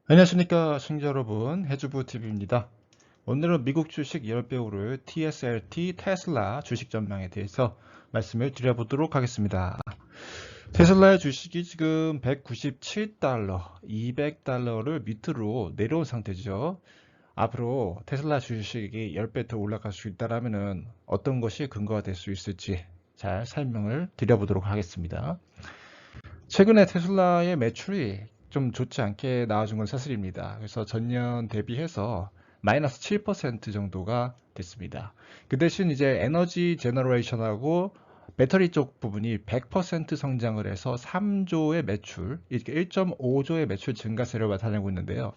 안녕하십니까 시청자 여러분, 해주부TV입니다. 오늘은 미국 주식 10배 오를 TSLT 테슬라 주식 전망에 대해서 말씀을 드려보도록 하겠습니다. 테슬라의 주식이 지금 197달러, 200달러를 밑으로 내려온 상태죠. 앞으로 테슬라 주식이 10배 더 올라갈 수 있다면 어떤 것이 근거가 될 수 있을지 잘 설명을 드려보도록 하겠습니다. 최근에 테슬라의 매출이 좀 좋지 않게 나와준 건 사실입니다. 그래서 전년 대비해서 마이너스 7% 정도가 됐습니다. 그 대신 이제 에너지 제너레이션하고 배터리 쪽 부분이 100% 성장을 해서 3조의 매출, 이렇게 1.5조의 매출 증가세를 나타내고 있는데요.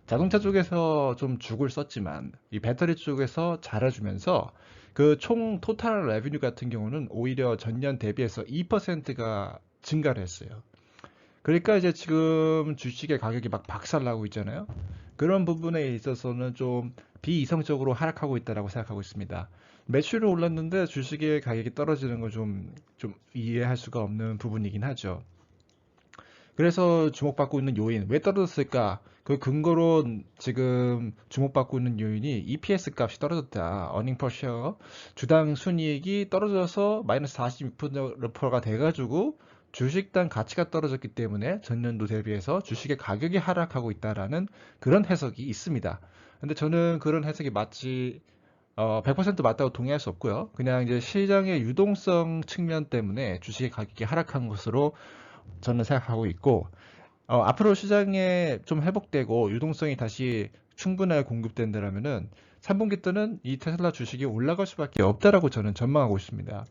자동차 쪽에서 좀 죽을 썼지만 이 배터리 쪽에서 잘해주면서 그 총 토탈 레비뉴 같은 경우는 오히려 전년 대비해서 2%가 증가를 했어요. 그러니까 이제 지금 주식의 가격이 막 박살나고 있잖아요. 그런 부분에 있어서는 좀 비이성적으로 하락하고 있다고 생각하고 있습니다. 매출은 올랐는데 주식의 가격이 떨어지는 건 좀 이해할 수가 없는 부분이긴 하죠. 그래서 주목받고 있는 요인, 왜 떨어졌을까? 그 근거로 지금 주목받고 있는 요인이 EPS 값이 떨어졌다. earning per share, 주당 순이익이 떨어져서 마이너스 46%가 돼가지고 주식당 가치가 떨어졌기 때문에 전년도 대비해서 주식의 가격이 하락하고 있다라는 그런 해석이 있습니다. 근데 저는 그런 해석이 100% 맞다고 동의할 수 없고요. 그냥 이제 시장의 유동성 측면 때문에 주식의 가격이 하락한 것으로 저는 생각하고 있고, 앞으로 시장에 좀 회복되고 유동성이 다시 충분하게 공급된다면은 3분기 때는 이 테슬라 주식이 올라갈 수밖에 없다라고 저는 전망하고 있습니다.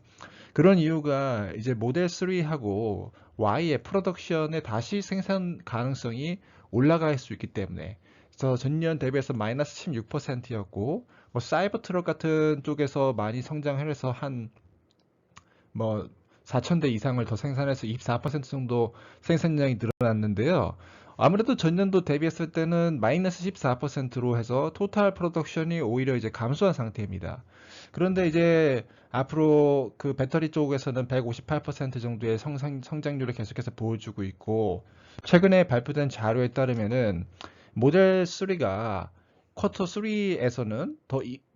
그런 이유가 이제 모델 3하고 Y의 프로덕션의 다시 생산 가능성이 올라갈 수 있기 때문에, 그래서 전년 대비해서 마이너스 16%였고 뭐 사이버 트럭 같은 쪽에서 많이 성장해서 뭐 4,000대 이상을 더 생산해서 24% 정도 생산량이 늘어났는데요. 아무래도 전년도 대비했을 때는 마이너스 14%로 해서 토탈 프로덕션이 오히려 이제 감소한 상태입니다. 그런데 이제 앞으로 그 배터리 쪽에서는 158% 정도의 성장률을 계속해서 보여주고 있고, 최근에 발표된 자료에 따르면은 모델 3가 쿼터 3에서는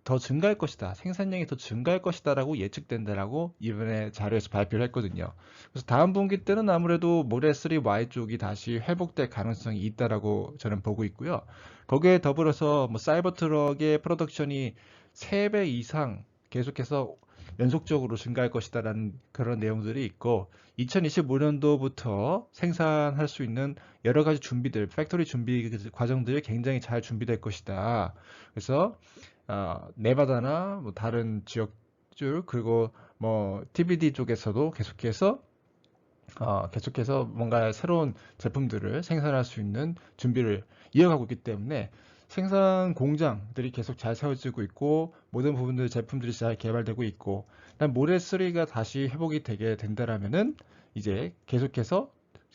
더 증가할 것이다. 생산량이 더 증가할 것이다라고 예측된다라고 이번에 자료에서 발표를 했거든요. 그래서 다음 분기 때는 아무래도 모델 3 Y 쪽이 다시 회복될 가능성이 있다라고 저는 보고 있고요. 거기에 더불어서 뭐 사이버 트럭의 프로덕션이 3배 이상 계속해서 연속적으로 증가할 것이다라는 그런 내용들이 있고, 2025년도부터 생산할 수 있는 여러 가지 준비들, 팩토리 준비 과정들이 굉장히 잘 준비될 것이다. 그래서 네바다나 뭐 다른 지역줄, 그리고 뭐 TBD 쪽에서도 계속해서 뭔가 새로운 제품들을 생산할 수 있는 준비를 이어가고 있기 때문에 생산 공장들이 계속 잘 세워지고 있고, 모든 부분들 제품들이 잘 개발되고 있고, 모델 3가 다시 회복이 되게 된다라면은 이제 계속해서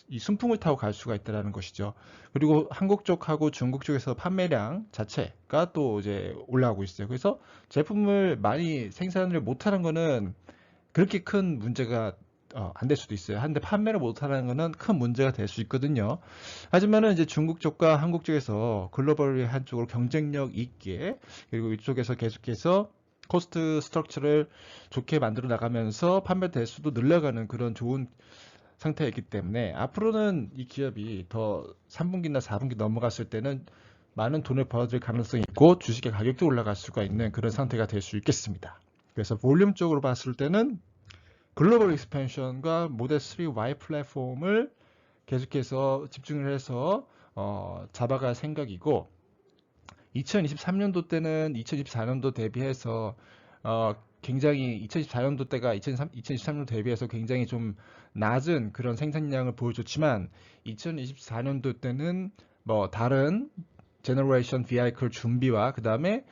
이 순풍을 타고 갈 수가 있다는 것이죠. 그리고 한국 쪽하고 중국 쪽에서 판매량 자체가 또 이제 올라가고 있어요. 그래서 제품을 많이 생산을 못하는 거는 그렇게 큰 문제가 안 될 수도 있어요. 한데 판매를 못하는 거는 큰 문제가 될 수 있거든요. 하지만은 이제 중국 쪽과 한국 쪽에서 글로벌 한쪽으로 경쟁력 있게, 그리고 이쪽에서 계속해서 코스트 스트럭처를 좋게 만들어 나가면서 판매 대수도 늘려가는 그런 좋은 상태이기 때문에 앞으로는 이 기업이 더 3분기나 4분기 넘어갔을 때는 많은 돈을 벌어들일 가능성이 있고 주식의 가격도 올라갈 수가 있는 그런 상태가 될 수 있겠습니다. 그래서 볼륨 쪽으로 봤을 때는 글로벌 익스펜션과 모델 3 Y 플랫폼을 계속해서 집중을 해서 잡아갈 생각이고, 2023년도 때는 2024년도 대비해서 굉장히 2024년도 때가 2023년도 대비해서 굉장히 좀 낮은 그런 생산량을 보여줬지만, 2024년도 때는 뭐 다른 제너레이션 비하이클 준비와 그 다음에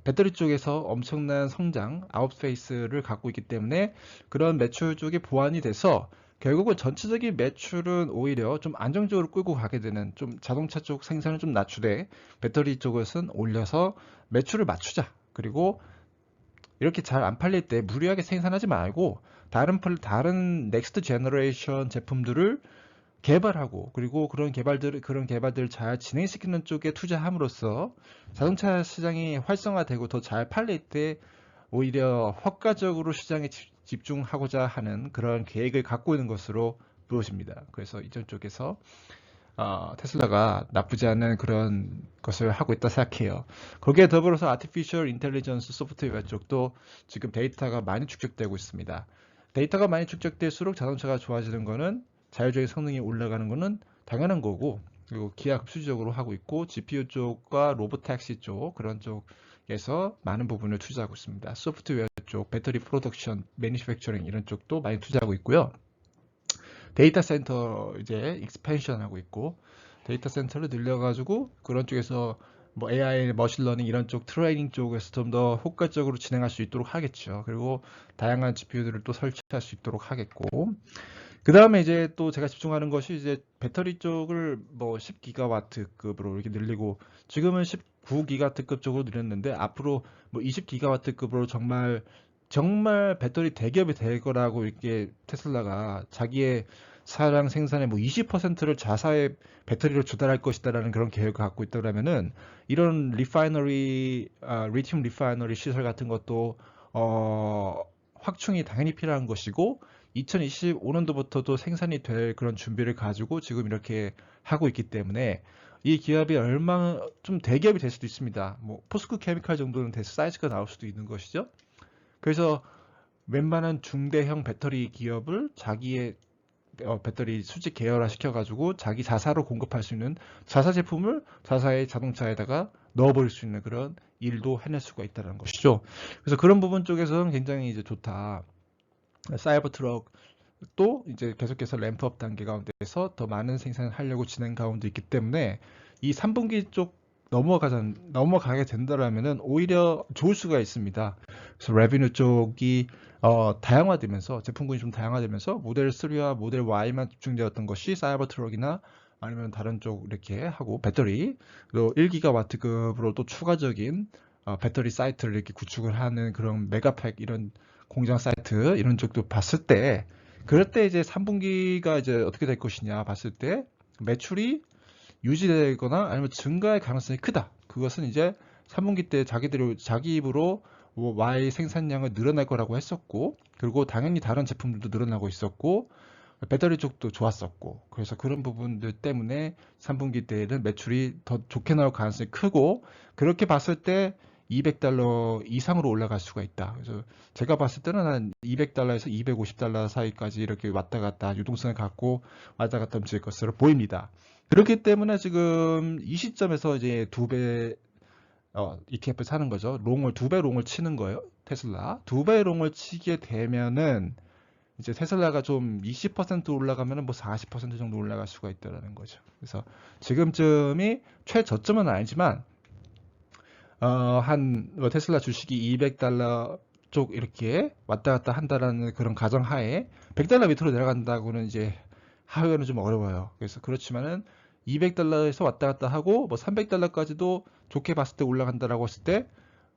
배터리 쪽에서 엄청난 성장, 아웃페이스를 갖고 있기 때문에 그런 매출 쪽이 보완이 돼서 결국은 전체적인 매출은 오히려 좀 안정적으로 끌고 가게 되는, 좀 자동차 쪽 생산을 좀 낮추되 배터리 쪽에서는 올려서 매출을 맞추자. 그리고 이렇게 잘 안 팔릴 때 무리하게 생산하지 말고 다른 넥스트 제너레이션 제품들을 개발하고 그리고 그런 개발들을 잘 진행시키는 쪽에 투자함으로써 자동차 시장이 활성화되고 더 잘 팔릴 때 오히려 효과적으로 시장에 집중하고자 하는 그런 계획을 갖고 있는 것으로 보여집니다. 그래서 이전 쪽에서 테슬라가 나쁘지 않은 그런 것을 하고 있다 생각해요. 거기에 더불어서 아티피셜 인텔리전스 소프트웨어 쪽도 지금 데이터가 많이 축적되고 있습니다. 데이터가 많이 축적될수록 자동차가 좋아지는 거는 자율적인 성능이 올라가는 거는 당연한 거고, 그리고 기하 급수적으로 하고 있고 GPU 쪽과 로보택시 쪽 그런 쪽에서 많은 부분을 투자하고 있습니다. 소프트웨어 쪽, 배터리 프로덕션, 매니팩처링 이런 쪽도 많이 투자하고 있고요. 데이터 센터 이제 익스펜션 하고 있고, 데이터 센터를 늘려가지고 그런 쪽에서 뭐 AI, 머신러닝 이런 쪽 트레이닝 쪽에서 좀 더 효과적으로 진행할 수 있도록 하겠죠. 그리고 다양한 GPU들을 또 설치할 수 있도록 하겠고, 그 다음에 이제 또 제가 집중하는 것이 이제 배터리 쪽을 뭐 10기가와트급으로 이렇게 늘리고, 지금은 19기가와트급 쪽으로 늘렸는데 앞으로 뭐 20기가와트급으로 정말 배터리 대기업이 될 거라고 이렇게 테슬라가 자기의 사량 생산의 뭐 20%를 자사의 배터리로 조달할 것이다라는 그런 계획을 갖고 있다면은, 이런 리튬 리파이너리 시설 같은 것도 확충이 당연히 필요한 것이고, 2025년도부터도 생산이 될 그런 준비를 가지고 지금 이렇게 하고 있기 때문에 이 기업이 얼마나 좀 대기업이 될 수도 있습니다. 뭐 포스코 케미칼 정도는 돼서 사이즈가 나올 수도 있는 것이죠. 그래서 웬만한 중대형 배터리 기업을 자기의 배터리 수직 계열화 시켜가지고 자기 자사로 공급할 수 있는 자사 제품을 자사의 자동차에다가 넣어버릴 수 있는 그런 일도 해낼 수가 있다는 것이죠. 그래서 그런 부분 쪽에서는 굉장히 이제 좋다. 사이버 트럭도 이제 계속해서 램프업 단계 가운데서 더 많은 생산을 하려고 진행 가운데 있기 때문에 이 3분기 쪽 넘어가게 된다라면은 오히려 좋을 수가 있습니다. 그래서 레비뉴 쪽이 다양화되면서, 제품군이 좀 다양화되면서 모델 3와 모델 Y만 집중되었던 것이 사이버 트럭이나 아니면 다른 쪽 이렇게 하고, 배터리 또 1기가와트급으로 또 추가적인 배터리 사이트를 이렇게 구축을 하는 그런 메가팩 이런 공장 사이트 이런 쪽도 봤을 때, 그럴 때 이제 3분기가 이제 어떻게 될 것이냐 봤을 때 매출이 유지되거나 아니면 증가할 가능성이 크다. 그것은 이제 3분기 때 자기 입으로 뭐 Y 생산량을 늘어날 거라고 했었고, 그리고 당연히 다른 제품들도 늘어나고 있었고, 배터리 쪽도 좋았었고, 그래서 그런 부분들 때문에 3분기 때에는 매출이 더 좋게 나올 가능성이 크고, 그렇게 봤을 때 $200 이상으로 올라갈 수가 있다. 그래서 제가 봤을 때는 한 $200에서 $250 사이까지 이렇게 왔다 갔다 유동성을 갖고 왔다 갔다 움직일 것으로 보입니다. 그렇기 때문에 지금 이 시점에서 이제 ETF 사는 거죠. 두 배 롱을 치는 거예요. 테슬라. 두 배 롱을 치게 되면은 이제 테슬라가 좀 20% 올라가면은 뭐 40% 정도 올라갈 수가 있다라는 거죠. 그래서 지금쯤이 최저점은 아니지만 테슬라 주식이 $200 쪽 이렇게 왔다 갔다 한다라는 그런 가정하에 $100 밑으로 내려간다고는 이제 하기는 좀 어려워요. 그래서 그렇지만은 $200에서 왔다 갔다 하고 뭐 $300까지도 좋게 봤을 때 올라간다라고 했을 때,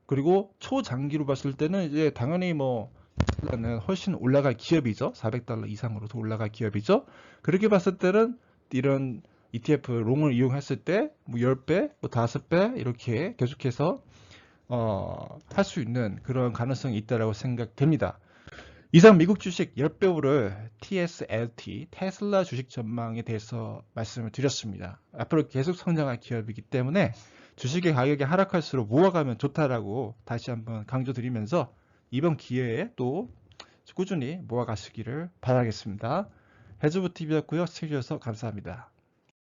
그리고 초장기로 봤을 때는 이제 당연히 뭐 테슬라는 훨씬 올라갈 기업이죠. $400 이상으로도 올라갈 기업이죠. 그렇게 봤을 때는 이런 ETF 롱을 이용했을 때 뭐 10배, 뭐 5배 이렇게 계속해서 할 수 있는 그런 가능성이 있다라고 생각됩니다. 이상 미국 주식 10배 오를 TSLT, 테슬라 주식 전망에 대해서 말씀을 드렸습니다. 앞으로 계속 성장할 기업이기 때문에 주식의 가격이 하락할수록 모아가면 좋다라고 다시 한번 강조드리면서 이번 기회에 또 꾸준히 모아가시기를 바라겠습니다. 해주부 TV였고요. 시청해주셔서 감사합니다.